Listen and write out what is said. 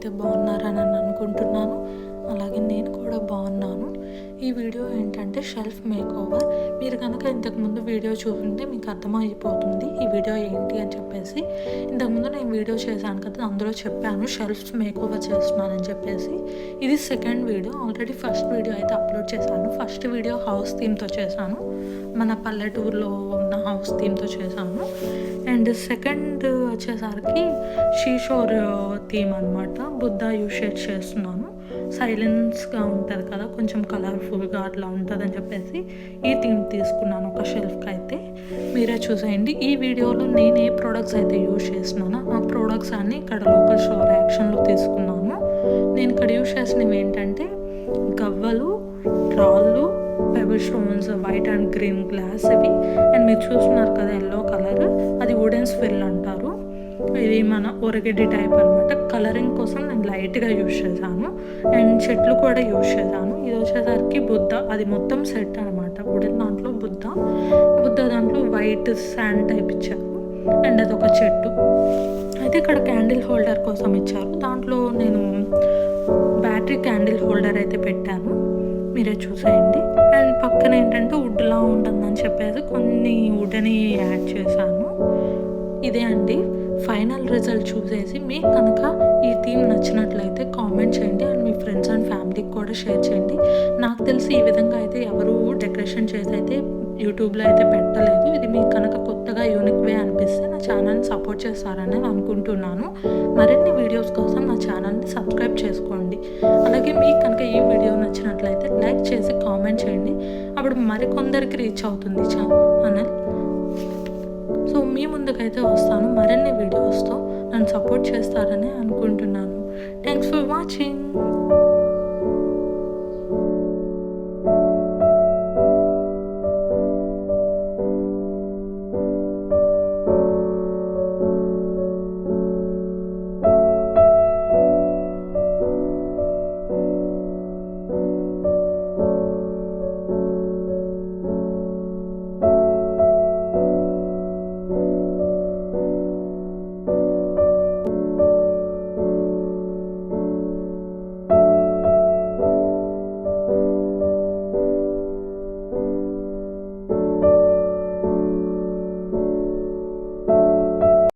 అయితే బాగున్నారని అనుకుంటున్నాను. అలాగే నేను కూడా బాగున్నాను. ఈ వీడియో ఏంటంటే షెల్ఫ్ మేకోవర్. మీరు కనుక ఇంతకుముందు వీడియో చూస్తుంటే మీకు అర్థమైపోతుంది ఈ వీడియో ఏంటి అని చెప్పేసి. ఇంతకుముందు నేను వీడియో చేశాను కదా, అందులో చెప్పాను షెల్ఫ్ మేకోవర్ చేస్తున్నానని చెప్పేసి. ఇది second video. Already first video అయితే అప్లోడ్ చేశాను. ఫస్ట్ వీడియో హౌస్ థీమ్తో చేశాను, మన పల్లెటూరులో ఉన్న హౌస్ థీమ్తో చేశాను. అండ్ సెకండ్ వచ్చేసరికి షీషోర్ థీమ్ అనమాట. బుద్ధ యూషేట్ చేస్తున్నాను. సైలెన్స్గా ఉంటుంది కదా, కొంచెం కలర్ఫుల్గా అట్లా ఉంటుందని చెప్పేసి ఈ థీమ్ తీసుకున్నాను ఒక షెల్ఫ్కి అయితే. మీరే చూసేయండి. ఈ వీడియోలో నేను ఏ ప్రోడక్ట్స్ అయితే యూజ్ చేస్తున్నానో ఆ ప్రోడక్ట్స్ అన్నీ ఇక్కడ లోకల్ స్టోర్ యాక్షన్లో తీసుకున్నాను. నేను ఇక్కడ యూజ్ చేసినవి ఏంటంటే గవ్వలు, రాళ్ళు, pebble stones, white and green glass ఇవి. అండ్ మీరు చూస్తున్నారు కదా ఎల్లో కలర్, అది వుడెన్ స్విల్ అంటారు. ఇది మన ఒరగడ్డి టైప్ అనమాట. కలరింగ్ కోసం నేను లైట్గా యూజ్ చేశాను. అండ్ చెట్లు కూడా యూజ్ చేశాను. ఇది వచ్చేసరికి బుద్ధ, అది మొత్తం సెట్ అనమాట. వుడెన్ దాంట్లో బుద్ధ దాంట్లో వైట్ శాండ్ టైప్ ఇచ్చారు. అండ్ అదొక చెట్టు. అయితే ఇక్కడ క్యాండిల్ హోల్డర్ కోసం ఇచ్చారు. దాంట్లో నేను బ్యాటరీ క్యాండిల్ హోల్డర్ అయితే పెట్టాను, మీరే చూసేయండి. అండ్ పక్కన ఏంటంటే వుడ్లా ఉంటుందని చెప్పేసి కొన్ని వుడ్ని యాడ్ చేశాను. ఇదే అండి ఫైనల్ రిజల్ట్. చూసేసి మీకు కనుక ఈ థీమ్ నచ్చినట్లయితే కామెంట్ చేయండి. అండ్ మీ ఫ్రెండ్స్ అండ్ ఫ్యామిలీకి కూడా షేర్ చేయండి. నాకు తెలిసి ఈ విధంగా అయితే ఎవరు డెకరేషన్ చేసి అయితే యూట్యూబ్లో అయితే పెట్టలేదు. ఇది మీకు కనుక కొత్తగా యూనిక్ వే అనిపిస్తే నా ఛానల్ని సపోర్ట్ చేస్తారని నేను అనుకుంటున్నాను. మరిన్ని వీడియోస్ కోసం నా ఛానల్ని సబ్స్క్రైబ్ చేసుకోండి. అలాగే మీకు కనుక ఈ వీడియో నచ్చినట్లయితే లైక్ చేసి కామెంట్ చేయండి. అప్పుడు మరికొందరికి రీచ్ అవుతుంది ఛానల్. సో మీ ముందుకైతే వస్తాను మరిన్ని వీడియోస్తో. నన్ను సపోర్ట్ చేస్తారని అనుకుంటున్నాను. Thanks for watching.